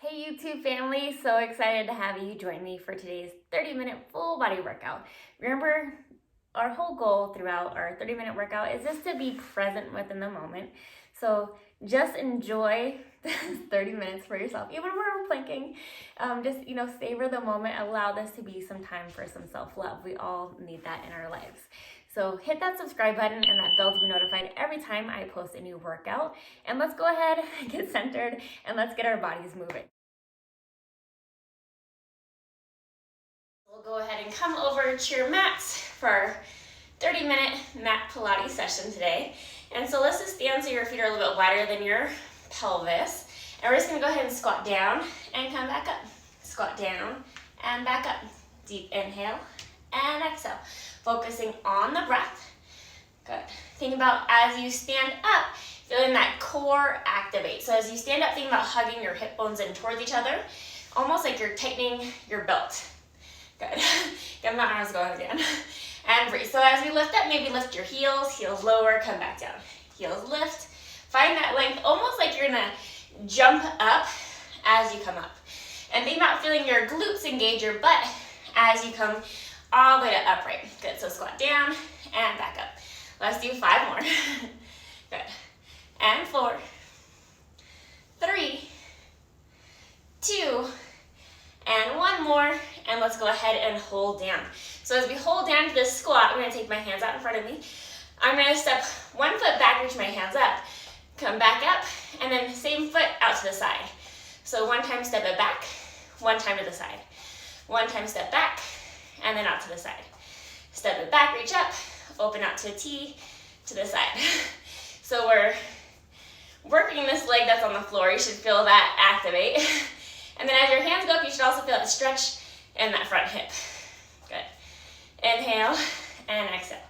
Hey YouTube family, so excited to have you join me for today's 30-minute full body workout. Remember, our whole goal throughout our 30-minute workout is just to be present within the moment. So just enjoy this 30 minutes for yourself, even when we're planking. Just savor the moment. Allow this to be some time for some self-love. We all need that in our lives. So hit that subscribe button and that bell to be notified every time I post a new workout. And let's go ahead, get centered, and let's get our bodies moving. We'll go ahead and come over to your mats for our 30-minute mat Pilates session today. And so let's just stand so your feet are a little bit wider than your pelvis. And we're just gonna go ahead and squat down and come back up. Squat down and back up. Deep inhale and exhale. Focusing on the breath. Good. Think about as you stand up, feeling that core activate. So as you stand up, think about hugging your hip bones in towards each other, almost like you're tightening your belt. Good. Get my arms going again. And breathe. So as we lift up, maybe lift your heels lower, come back down. Heels lift. Find that length, almost like you're gonna jump up as you come up. And think about feeling your glutes engage your butt as you come all the way to upright. Good, so squat down and back up. Let's do 5 more. Good. And 4, 3, 2, and 1 more, and let's go ahead and hold down. So as we hold down to this squat, I'm gonna take my hands out in front of me. I'm gonna step 1 foot back, reach my hands up, come back up, and then same foot out to the side. So 1 time step it back, 1 time to the side. 1 time step back, and then out to the side. Step it back, reach up, open out to a T, to the side. So we're working this leg that's on the floor. You should feel that activate. And then as your hands go up, you should also feel that stretch in that front hip. Good. Inhale and exhale.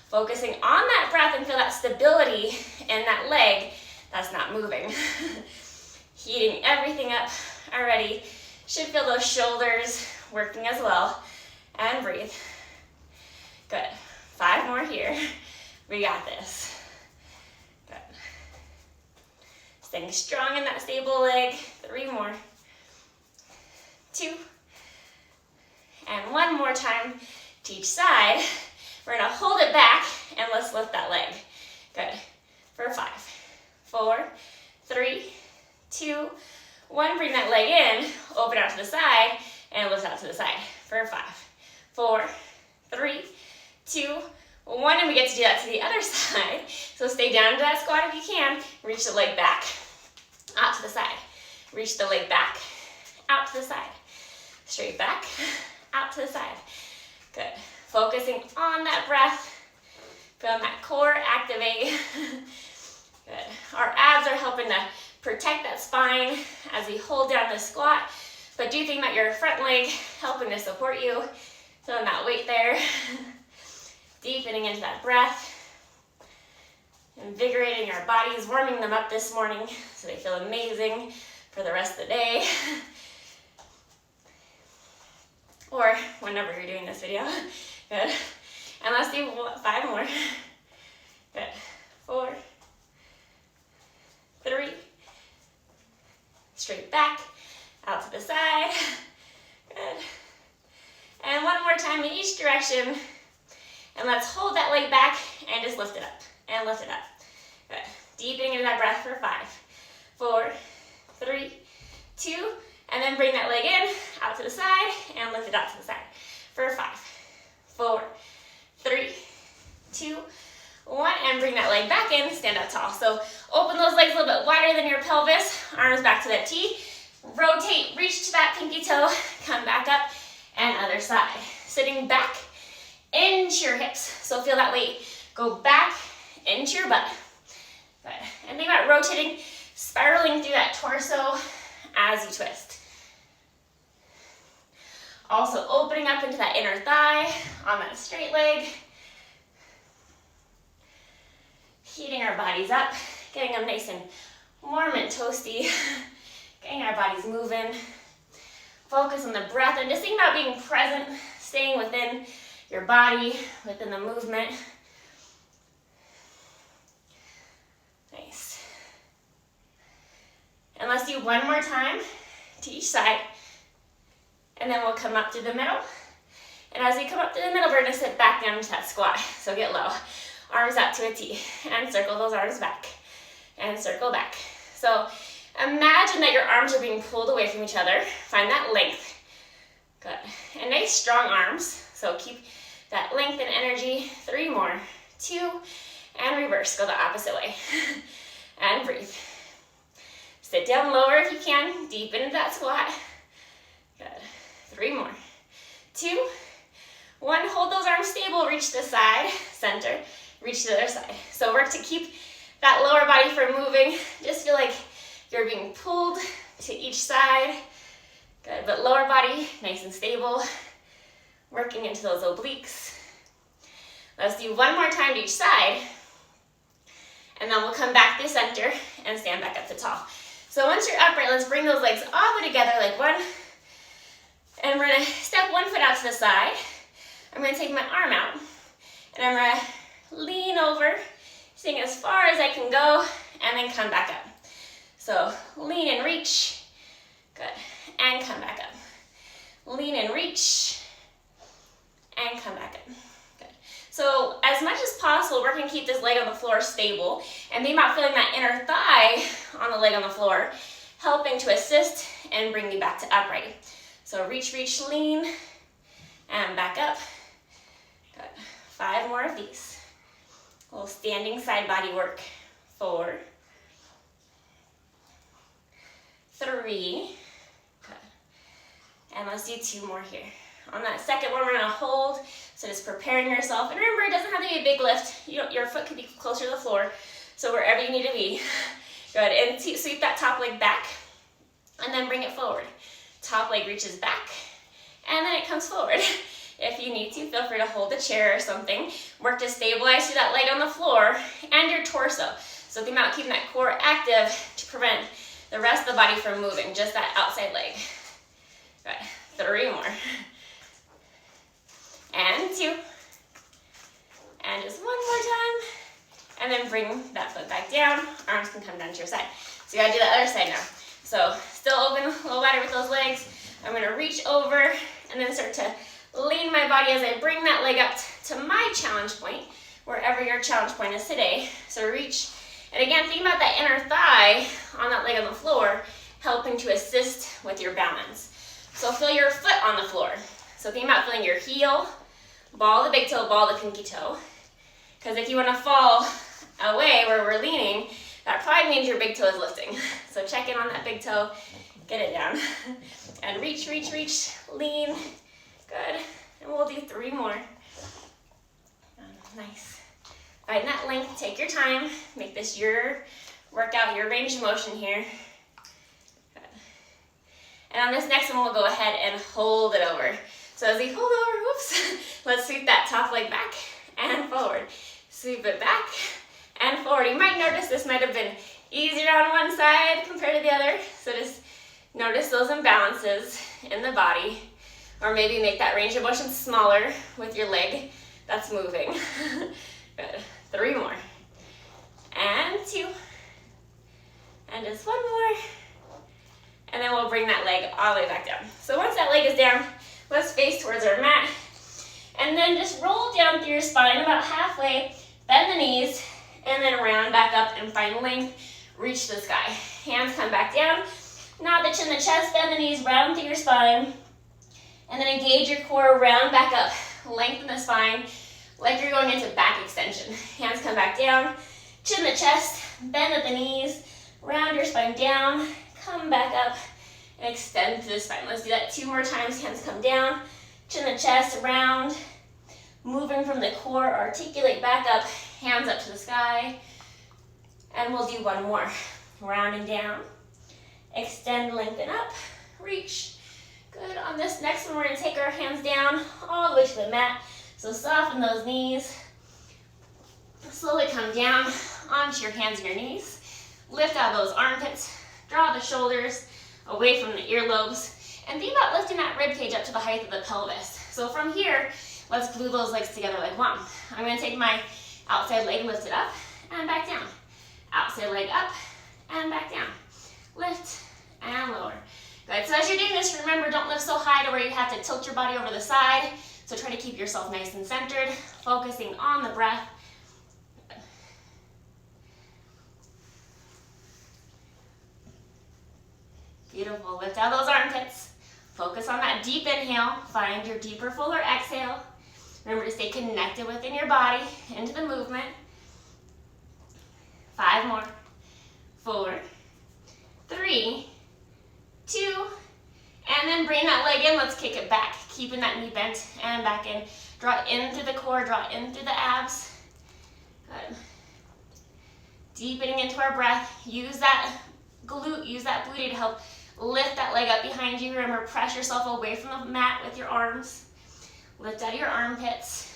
Focusing on that breath and feel that stability in that leg that's not moving. Heating everything up already. Should feel those shoulders working as well. And breathe. Good. 5 more here. We got this. Good. Staying strong in that stable leg. 3 more. 2, and 1 more time to each side. We're gonna hold it back and let's lift that leg. Good. For 5, 4, 3, 2, 1. Bring that leg in, open out to the side, and lift out to the side. For 5, 4, 3, 2, 1, and we get to do that to the other side. So stay down to that squat if you can. Reach the leg back, out to the side. Reach the leg back, out to the side. Straight back, out to the side. Good. Focusing on that breath. Feeling that core activate. Good. Our abs are helping to protect that spine as we hold down the squat. But do think about your front leg helping to support you. Feeling that weight there. Deepening into that breath. Invigorating our bodies, warming them up this morning so they feel amazing for the rest of the day. Or whenever you're doing this video. Good. And let's do 5 more. Good. 4, 3, straight back, out to the side. Good. And 1 more time in each direction. And let's hold that leg back and just lift it up. And lift it up. Good. Deepening into that breath for 5, 4, 3, 2, and then bring that leg in, out to the side, and lift it out to the side. For 5, 4, 3, 2, 1, and bring that leg back in, stand up tall. So open those legs a little bit wider than your pelvis, arms back to that T, rotate, reach to that pinky toe, come back up, and other side. Sitting back into your hips, so feel that weight go back into your butt. Good. And think about rotating, spiraling through that torso as you twist. Also opening up into that inner thigh on that straight leg. Heating our bodies up, getting them nice and warm and toasty. Getting our bodies moving. Focus on the breath and just think about being present, staying within your body, within the movement. Nice. And let's do one more time to each side. And then we'll come up through the middle. And as we come up through the middle, we're gonna sit back down into that squat. So get low, arms out to a T, and circle those arms back, and circle back. So imagine that your arms are being pulled away from each other. Find that length. Good. And nice strong arms. So keep that length and energy. 3 more. 2, and reverse. Go the opposite way. And breathe. Sit down lower if you can. Deep into that squat. Good. 3 more. 2, 1. Hold those arms stable. Reach the side, center. Reach to the other side. So work to keep that lower body from moving. Just feel like you're being pulled to each side. Good, but lower body nice and stable. Working into those obliques. Let's do 1 more time to each side. And then we'll come back to center and stand back up to tall. So once you're upright, let's bring those legs all the way together like one. And we're gonna step 1 foot out to the side. I'm gonna take my arm out. And I'm gonna lean over, staying as far as I can go, and then come back up. So lean and reach. Good. And come back up. Lean and reach. And come back up. Good. So as much as possible, we're going to keep this leg on the floor stable and think about feeling that inner thigh on the leg on the floor, helping to assist and bring you back to upright. So reach, reach, lean, and back up. Good. 5 more of these. A little standing side body work. 4, 3. Good. And let's do 2 more here. On that second one, we're gonna hold, so just preparing yourself. And remember, it doesn't have to be a big lift. Your foot could be closer to the floor, so wherever you need to be. Good, and sweep that top leg back, and then bring it forward. Top leg reaches back, and then it comes forward. If you need to, feel free to hold a chair or something. Work to stabilize through that leg on the floor and your torso. So think about keeping that core active to prevent the rest of the body from moving, just that outside leg. Good, 3 more. And 2. And just 1 more time. And then bring that foot back down. Arms can come down to your side. So you gotta do the other side now. So still open, a little wider with those legs. I'm gonna reach over and then start to lean my body as I bring that leg up to my challenge point, wherever your challenge point is today. So reach. And again, think about that inner thigh on that leg on the floor, helping to assist with your balance. So feel your foot on the floor. So think about feeling your heel, ball the big toe, ball the pinky toe. Because if you want to fall away where we're leaning, that probably means your big toe is lifting. So check in on that big toe, get it down. And reach, reach, reach, lean. Good. And we'll do 3 more. Nice. Find that length, take your time. Make this your workout, your range of motion here. Good. And on this next one, we'll go ahead and hold it over. So as we hold over, whoops, let's sweep that top leg back and forward. Sweep it back and forward. You might notice this might have been easier on one side compared to the other. So just notice those imbalances in the body. Or maybe make that range of motion smaller with your leg that's moving. Good. 3 more. And 2. And just 1 more. And then we'll bring that leg all the way back down. So once that leg is down, let's face towards our mat. And then just roll down through your spine about halfway, bend the knees, and then round back up and find length, reach the sky. Hands come back down, nod the chin, the chest, bend the knees, round through your spine, and then engage your core, round back up, lengthen the spine, like you're going into back extension. Hands come back down, chin the chest, bend at the knees, round your spine down, come back up, and extend through the spine. Let's do that 2 more times. Hands come down, chin the chest, round, moving from the core, articulate back up, hands up to the sky, and we'll do 1 more. Rounding down, extend, lengthen up, reach. Good. On this next one, we're going to take our hands down all the way to the mat. So soften those knees. Slowly come down onto your hands and your knees. Lift out those armpits. Draw the shoulders away from the earlobes. And think about lifting that rib cage up to the height of the pelvis. So from here, let's glue those legs together like one. I'm going to take my outside leg, lift it up, and back down. Outside leg up, and back down. Lift, and lower. Good, so as you're doing this, remember, don't lift so high to where you have to tilt your body over the side. So try to keep yourself nice and centered, focusing on the breath. Beautiful, lift out those armpits. Focus on that deep inhale. Find your deeper, fuller exhale. Remember to stay connected within your body, into the movement. 5 more. 4, 3, 2, and then bring that leg in. Let's kick it back. Keeping that knee bent and back in. Draw in through the core, draw in through the abs. Good. Deepening into our breath. Use that glute, use that booty to help lift that leg up behind you. Remember, press yourself away from the mat with your arms. Lift out of your armpits.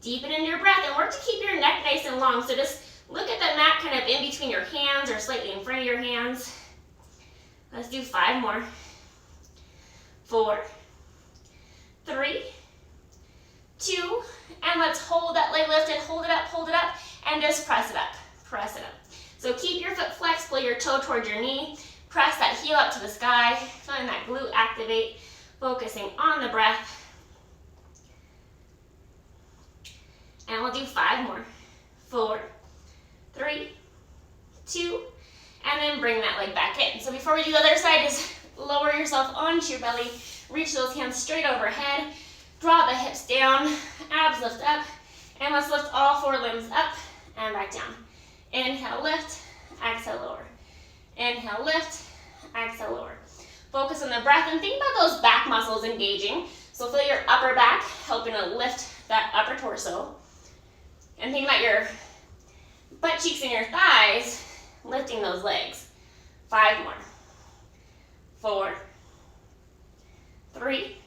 Deepen into your breath and work to keep your neck nice and long. So just look at the mat kind of in between your hands or slightly in front of your hands. Let's do 5 more. 4, 3, 2, and let's hold that leg lifted. Hold it up, and just press it up. Press it up. So keep your foot flexed, pull your toe towards your knee. Press that heel up to the sky, feeling that glute activate, focusing on the breath. And we'll do 5 more. 4, 3, 2, and then bring that leg back in. So before we do the other side, just lower yourself onto your belly, reach those hands straight overhead, draw the hips down, abs lift up, and let's lift all 4 limbs up and back down. Inhale, lift, exhale, lower. Inhale, lift, exhale, lower. Focus on the breath and think about those back muscles engaging. So feel your upper back helping to lift that upper torso. And think about your butt cheeks and your thighs lifting those legs. 5 more. 4, 3,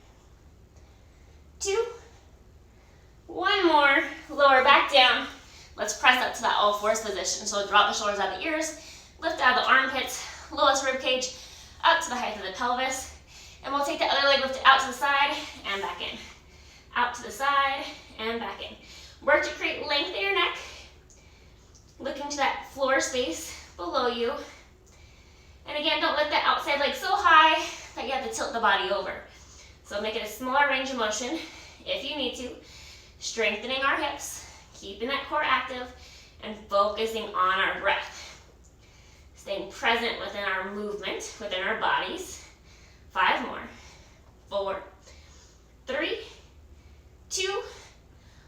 2, 1 more. Lower back down. Let's press up to that all fours position. So drop the shoulders out of the ears, lift out of the armpits, lowest rib cage, up to the height of the pelvis. And we'll take the other leg, lift it out to the side and back in. Out to the side and back in. Work to create length in your neck. Looking to that floor space below you. And again, don't lift that outside leg so high that you have to tilt the body over. So make it a smaller range of motion if you need to. Strengthening our hips, keeping that core active, and focusing on our breath. Staying present within our movement, within our bodies. 5 more. 4, 3, 2,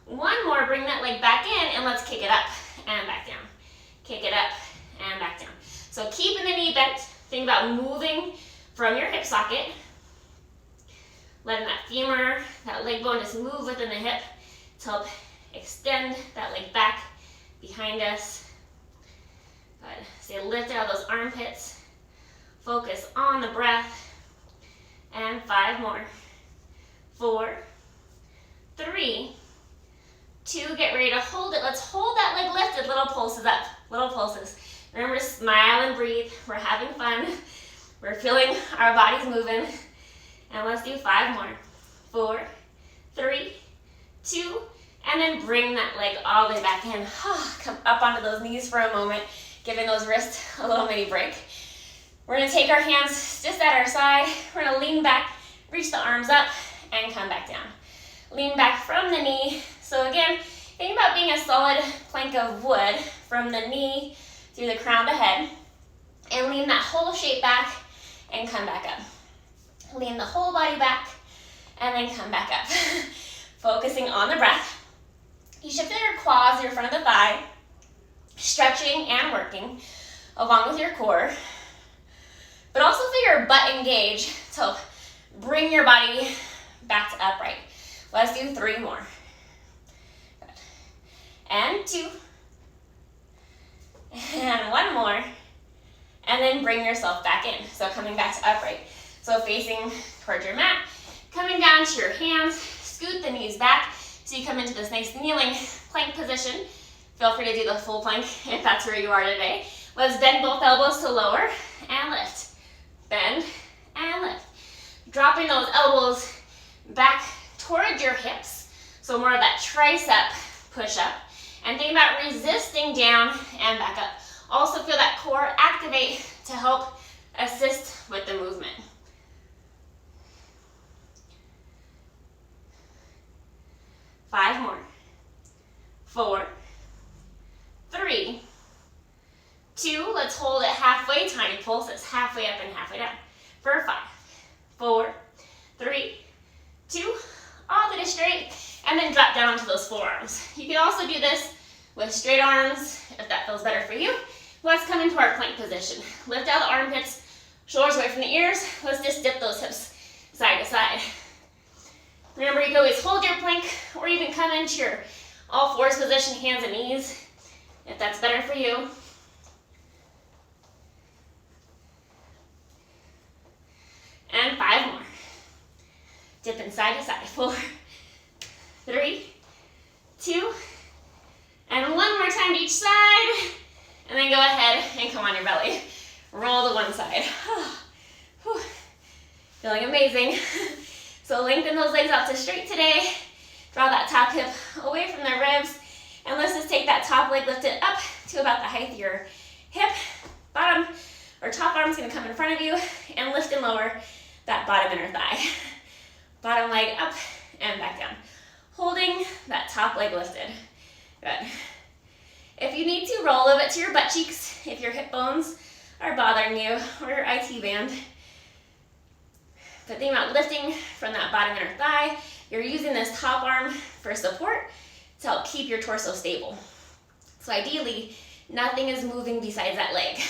1 more. Bring that leg back in and let's kick it up and back down. Kick it up and back down. So keeping the knee bent. Think about moving from your hip socket. Letting that femur, that leg bone just move within the hip to help extend that leg back behind us. Good. Stay lifted out of those armpits. Focus on the breath. And 5 more. 4, 3, 2, get ready to hold it. Let's hold that leg lifted. Little pulses up, little pulses. Remember to smile and breathe. We're having fun. We're feeling our bodies moving. And let's do 5 more. 4, 3, 2, and then bring that leg all the way back in. Come up onto those knees for a moment, giving those wrists a little mini break. We're gonna take our hands just at our side. We're gonna lean back, reach the arms up, and come back down. Lean back from the knee. So again, think about being a solid plank of wood from the knee through the crown to head. And lean that whole shape back and come back up. Lean the whole body back and then come back up. Focusing on the breath. You should feel your quads, your front of the thigh, stretching and working along with your core. But also feel your butt engage to bring your body back to upright. Let's do 3 more. Good. And 2. And 1 more. And then bring yourself back in. So coming back to upright. So facing towards your mat, coming down to your hands, scoot the knees back so you come into this nice kneeling plank position. Feel free to do the full plank if that's where you are today. Let's bend both elbows to lower and lift. Bend and lift. Dropping those elbows back towards your hips. So more of that tricep push up. And think about resisting down and back up. Also feel that core activate to help assist with the movement. 5 more. 4, 3, 2, let's hold it halfway, tiny pulse, it's halfway up and halfway down. For 5, 4, 3, 2, all the way straight, and then drop down to those forearms. You can also do this with straight arms, if that feels better for you. Let's come into our plank position. Lift out the armpits, shoulders away from the ears. Let's just dip those hips side to side. Remember, you can always hold your plank, or even come into your all fours position, hands and knees, if that's better for you. And 5 more. Dipping side to side. 4, 3, 2, and 1 more time to each side. And then go ahead and come on your belly. Roll to one side. Feeling amazing. So lengthen those legs out to straight today. Draw that top hip away from the ribs. And let's just take that top leg, lift it up to about the height of your hip. Bottom or top arm's gonna come in front of you, and lift and lower that bottom inner thigh. Bottom leg up and back down. Holding that top leg lifted. Good. If you need to, roll a little bit to your butt cheeks if your hip bones are bothering you, or your IT band. But think about lifting from that bottom inner thigh. You're using this top arm for support to help keep your torso stable. So ideally, nothing is moving besides that leg.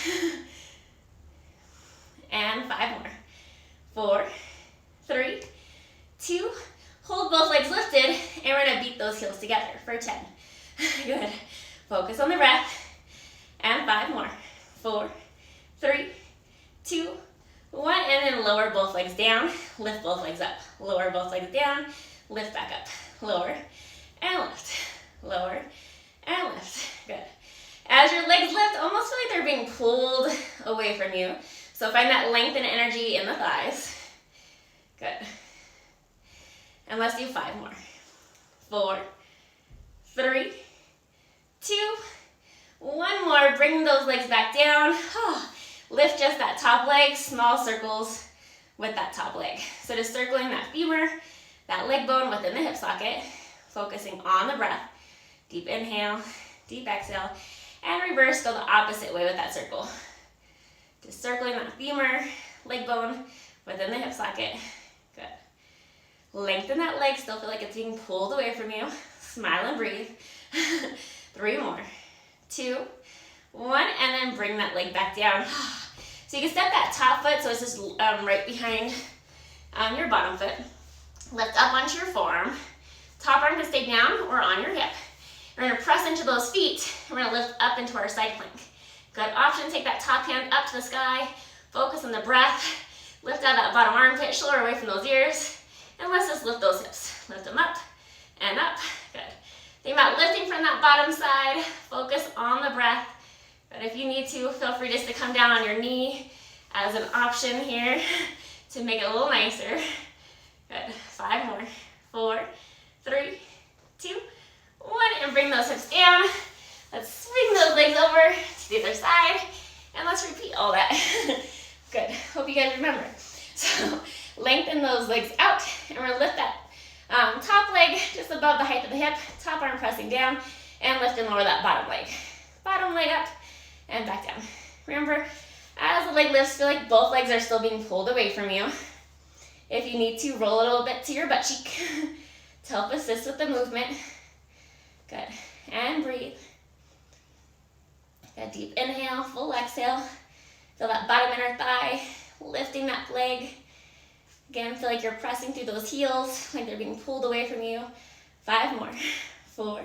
And 5 more. 4, 3, 2, hold both legs lifted, and we're gonna beat those heels together for 10. Good. Focus on the breath. And 5 more. 4, 3, 2, 1, and then lower both legs down, lift both legs up. Lower both legs down, lift back up. Lower and lift. Lower and lift. Good. As your legs lift, almost feel like they're being pulled away from you. So find that length and energy in the thighs. Good. And let's do 5 more. 4, 3, 2, 1 more. Bring those legs back down. Lift just that top leg, small circles with that top leg. So just circling that femur, that leg bone within the hip socket, focusing on the breath. Deep inhale, deep exhale, and reverse, go the opposite way with that circle. Just circling that femur, leg bone within the hip socket. Good. Lengthen that leg, still feel like it's being pulled away from you. Smile and breathe. 3 more. 2, 1, and then bring that leg back down. So you can step that top foot so it's just right behind your bottom foot. Lift up onto your forearm. Top arm can stay down or on your hip. We're gonna press into those feet. We're gonna lift up into our side plank. Good option, take that top hand up to the sky. Focus on the breath. Lift out that bottom armpit, shoulder away from those ears. And let's just lift those hips. Lift them up and up. Good. Think about lifting from that bottom side. Focus on the breath. But if you need to, feel free just to come down on your knee as an option here to make it a little nicer. Good. 5 more. 4, 3, 2, 1, and bring those hips down. Let's swing those legs over to the other side, and let's repeat all that. Good. Hope you guys remember. So lengthen those legs out, and we're gonna lift that top leg just above the height of the hip, top arm pressing down, and lift and lower that bottom leg. Bottom leg up and back down. Remember, as the leg lifts, feel like both legs are still being pulled away from you. If you need to, roll a little bit to your butt cheek to help assist with the movement. Good. And breathe. Good. Deep inhale, full exhale. Feel that bottom inner thigh, lifting that leg. Again, feel like you're pressing through those heels, like they're being pulled away from you. 5 more. 4,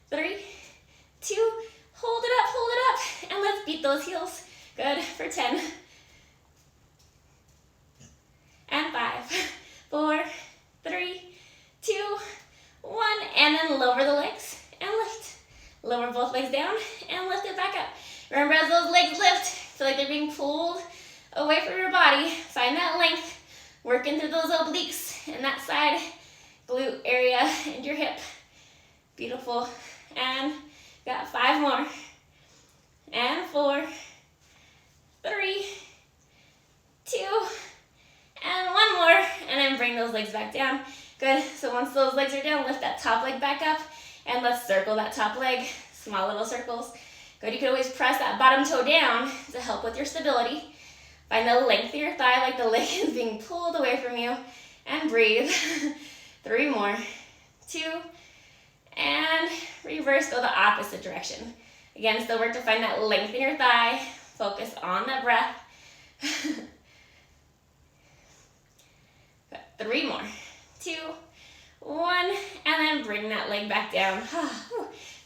3, 2, hold it up, and let's beat those heels. Good, for 10. And 5, 4, 3, 2, 1, and then lower the legs and lift. Lower both legs down and lift it back up. Remember, as those legs lift, feel like they're being pulled away from your body. Find that length, working through those obliques in that side glute area and your hip. Beautiful. And got 5 more. And 4, 3, 2, bring those legs back down. Good, so once those legs are down, lift that top leg back up, and let's circle that top leg, small little circles. Good, you can always press that bottom toe down to help with your stability. Find the length of your thigh like the leg is being pulled away from you, and breathe. 3 more, 2, and reverse, go the opposite direction. Again, still work to find that length in your thigh, focus on that breath. 3 more, 2, 1, and then bring that leg back down.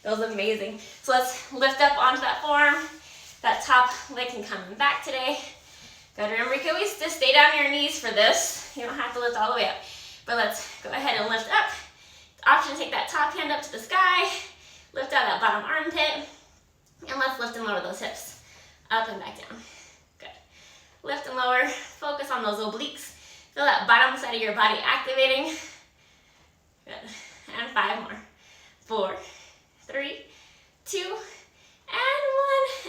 Feels amazing. So let's lift up onto that forearm. That top leg can come back today. Good, remember you can always just stay down on your knees for this. You don't have to lift all the way up. But let's go ahead and lift up. Option to take that top hand up to the sky. Lift out that bottom armpit. And let's lift and lower those hips. Up and back down. Good. Lift and lower. Focus on those obliques. Feel that bottom side of your body activating. Good. And 5 more. 4, 3, 2, and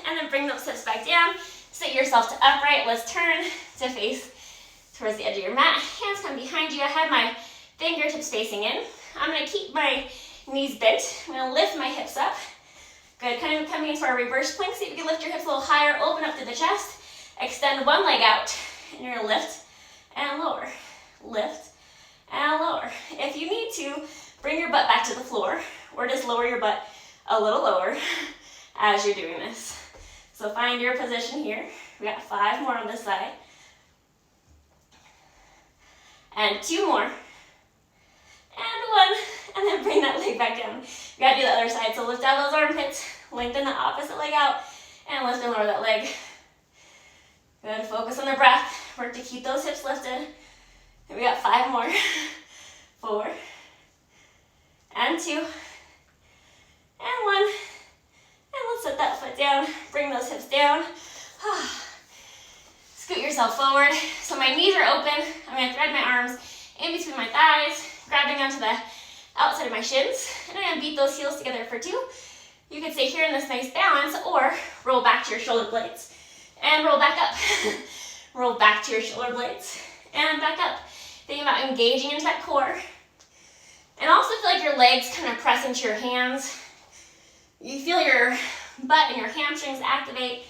1. And then bring those hips back down. Sit yourself to upright. Let's turn to face towards the edge of your mat. Hands come behind you. I have my fingertips facing in. I'm going to keep my knees bent. I'm going to lift my hips up. Good. Kind of coming into our reverse plank. See if you can lift your hips a little higher. Open up to the chest. Extend one leg out. And you're going to lift and lower. Lift and lower. If you need to, bring your butt back to the floor or just lower your butt a little lower as you're doing this. So find your position here. We got 5 more on this side. And 2 more. And 1. And then bring that leg back down. We gotta do the other side. So lift out those armpits. Lengthen the opposite leg out. And lift and lower that leg. Good. Focus on the breath. Work to keep those hips lifted. And we got 5 more. 4. And 2. And 1. And let's set that foot down. Bring those hips down. Scoot yourself forward. So my knees are open. I'm going to thread my arms in between my thighs, grabbing onto the outside of my shins. And I'm going to beat those heels together for 2. You can stay here in this nice balance or roll back to your shoulder blades and roll back up. Roll back to your shoulder blades and back up. Think about engaging into that core. And also feel like your legs kind of press into your hands. You feel your butt and your hamstrings activate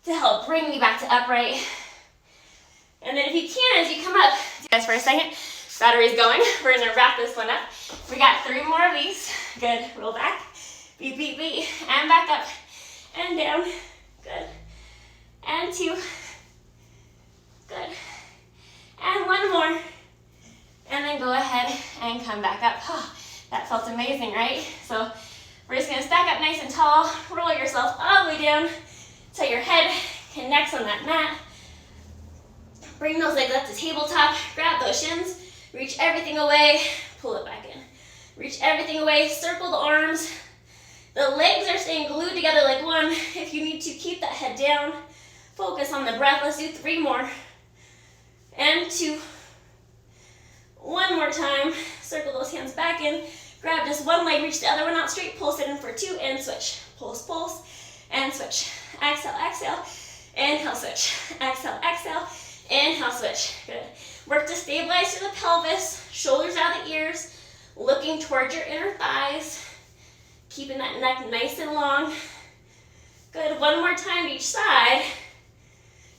to help bring you back to upright. And then if you can, as you come up, guys, for a second, battery's going. We're gonna wrap this one up. We got 3 more of these. Good, roll back, beat, beat, beat, and back up, and down, good, and 2, good, and 1 more, and then go ahead and come back up. That felt amazing, right? So we're just gonna stack up nice and tall, roll yourself all the way down till your head connects on that mat. Bring those legs up to tabletop, grab those shins, reach everything away, pull it back in. Reach everything away, circle the arms. The legs are staying glued together like one. If you need to, keep that head down. Focus on the breath. Let's do 3 more. And 2. 1 more time. Circle those hands back in. Grab just one leg, reach the other one out straight. Pulse it in for 2 and switch. Pulse, pulse, and switch. Exhale, exhale. Inhale, switch. Exhale, exhale. Inhale, switch. Good. Work to stabilize through the pelvis. Shoulders out of the ears. Looking towards your inner thighs. Keeping that neck nice and long. Good. 1 more time to each side.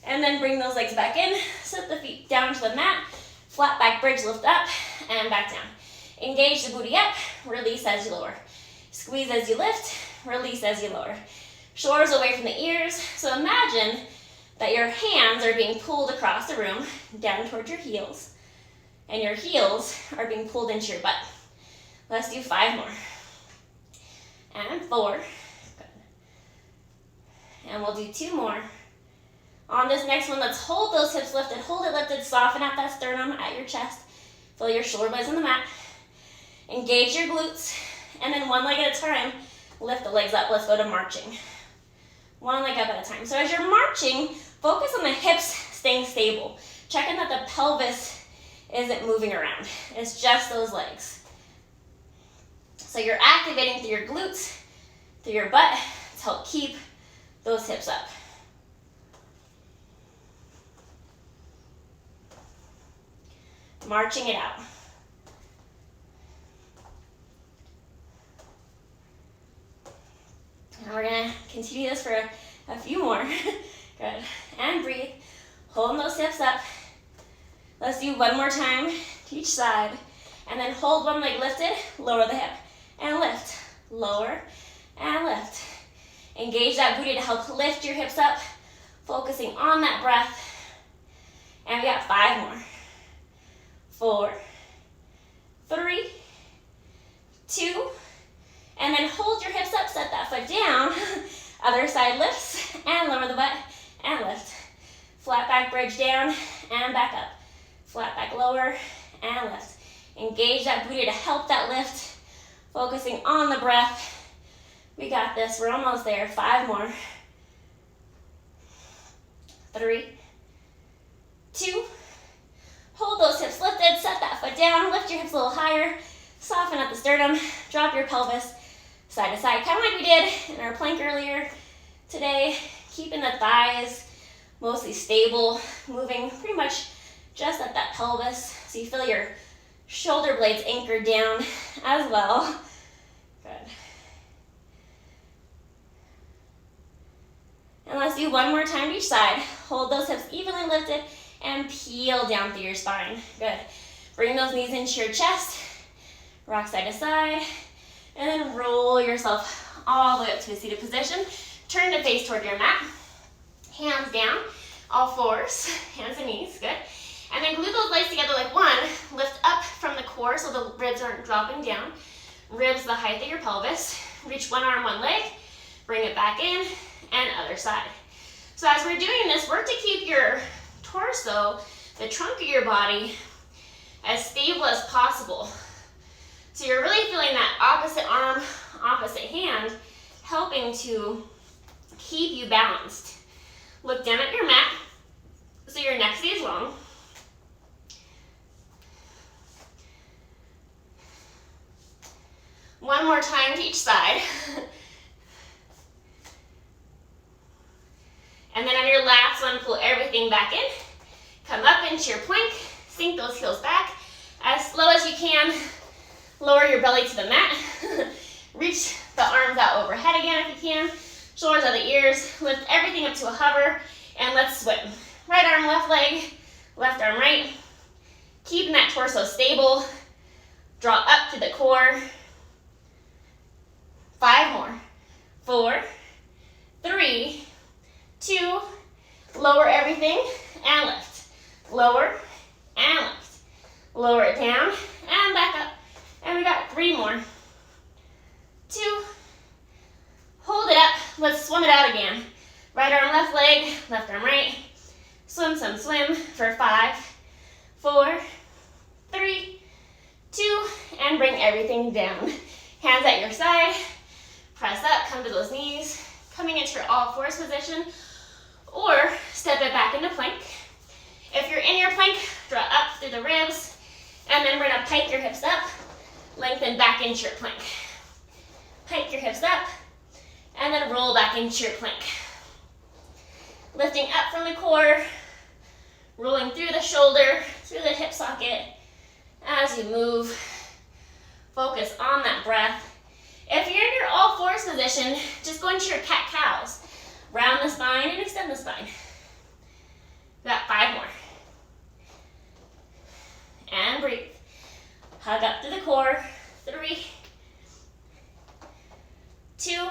And then bring those legs back in. Set the feet down to the mat. Flat back bridge, lift up and back down. Engage the booty up. Release as you lower. Squeeze as you lift. Release as you lower. Shoulders away from the ears. So imagine that your hands are being pulled across the room down towards your heels. And your heels are being pulled into your butt. Let's do 5 more. And 4. Good. And we'll do 2 more. On this next one, let's hold those hips lifted. Hold it lifted. Soften out that sternum at your chest. Feel your shoulder blades on the mat. Engage your glutes. And then 1 leg at a time, lift the legs up. Let's go to marching. 1 leg up at a time. So as you're marching, focus on the hips staying stable. Checking that the pelvis isn't moving around. It's just those legs. So you're activating through your glutes, through your butt, to help keep those hips up. marching it out. And we're gonna continue this for a few more. Good. And breathe. Holding those hips up. Let's do one more time to each side. And then hold one leg lifted, lower the hip, and lift. Lower and lift. Engage that booty to help lift your hips up, focusing on that breath. And we got 5 more. 4, 3, 2, and then hold your hips up, set that foot down. Other side lifts, and lower the butt, and lift. Flat back bridge down, and back up. Flat back lower, and lift. Engage that booty to help that lift, focusing on the breath. We got this, we're almost there. 5 more. 3, 2, hold those hips lifted, set that foot down, lift your hips a little higher, soften at the sternum, drop your pelvis side to side, kind of like we did in our plank earlier today, keeping the thighs mostly stable, moving pretty much just at that pelvis, so you feel your shoulder blades anchored down as well. Good. And let's do one more time to each side. Hold those hips evenly lifted and peel down through your spine. Good. Bring those knees into your chest. Rock side to side. And then roll yourself all the way up to a seated position. Turn to face toward your mat. Hands down, all fours, hands and knees, good. And then glue those legs together like one. Lift up from the core so the ribs aren't dropping down. Ribs the height of your pelvis. Reach one arm, one leg. Bring it back in, and other side. So as we're doing this, work to keep your torso, the trunk of your body, as stable as possible. So you're really feeling that opposite arm, opposite hand, helping to keep you balanced. Look down at your mat, so your neck stays long. One more time to each side. And then on your last one, pull everything back in. Come up into your plank, sink those heels back. As slow as you can, lower your belly to the mat. Reach the arms out overhead again if you can. Shoulders out the ears. Lift everything up to a hover, and let's swim. Right arm, left leg, left arm, right. Keeping that torso stable. Draw up to the core. 5 more. 4, 3, 2, lower everything and lift. Lower and lift. Lower it down and back up. And we got 3 more. 2, hold it up. Let's swim it out again. Right arm, left leg, left arm, right. Swim, swim, swim for 5, 4, 3, 2, and bring everything down. Hands at your side. Press up, come to those knees. Coming into your all fours position, or step it back into plank. If you're in your plank, draw up through the ribs, and then we're gonna pike your hips up, lengthen back into your plank. Pike your hips up, and then roll back into your plank. Lifting up from the core, rolling through the shoulder, through the hip socket. As you move, focus on that breath. If you're in your all fours position, just go into your cat-cows. Round the spine and extend the spine. We got 5 more. And breathe. Hug up to the core. 3, 2.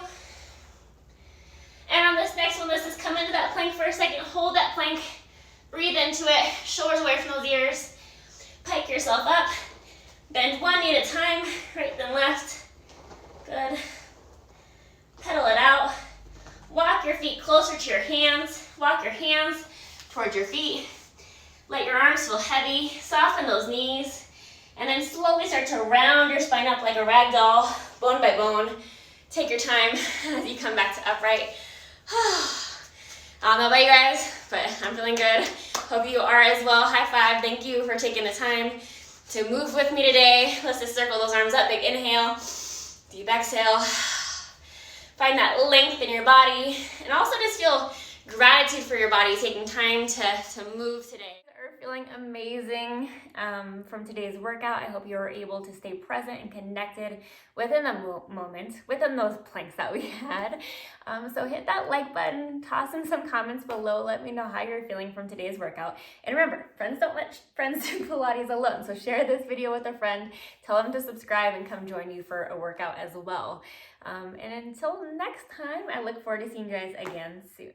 And on this next one, let's just come into that plank for a second. Hold that plank. Breathe into it. Shoulders away from those ears. Pike yourself up. Bend one knee at a time, right then left. Good. Pedal it out. Walk your feet closer to your hands. Walk your hands towards your feet. Let your arms feel heavy. Soften those knees. And then slowly start to round your spine up like a rag doll, bone by bone. Take your time as you come back to upright. I don't know about you guys, but I'm feeling good. Hope you are as well. High five. Thank you for taking the time to move with me today. Let's just circle those arms up. Big inhale. Deep exhale. Find that length in your body. And also just feel gratitude for your body taking time to move today. The earth feels feeling amazing from today's workout. I hope you were able to stay present and connected within the moment, within those planks that we had. So hit that like button, toss in some comments below, let me know how you're feeling from today's workout. And remember, friends don't let friends do Pilates alone. So share this video with a friend, tell them to subscribe and come join you for a workout as well. And until next time, I look forward to seeing you guys again soon.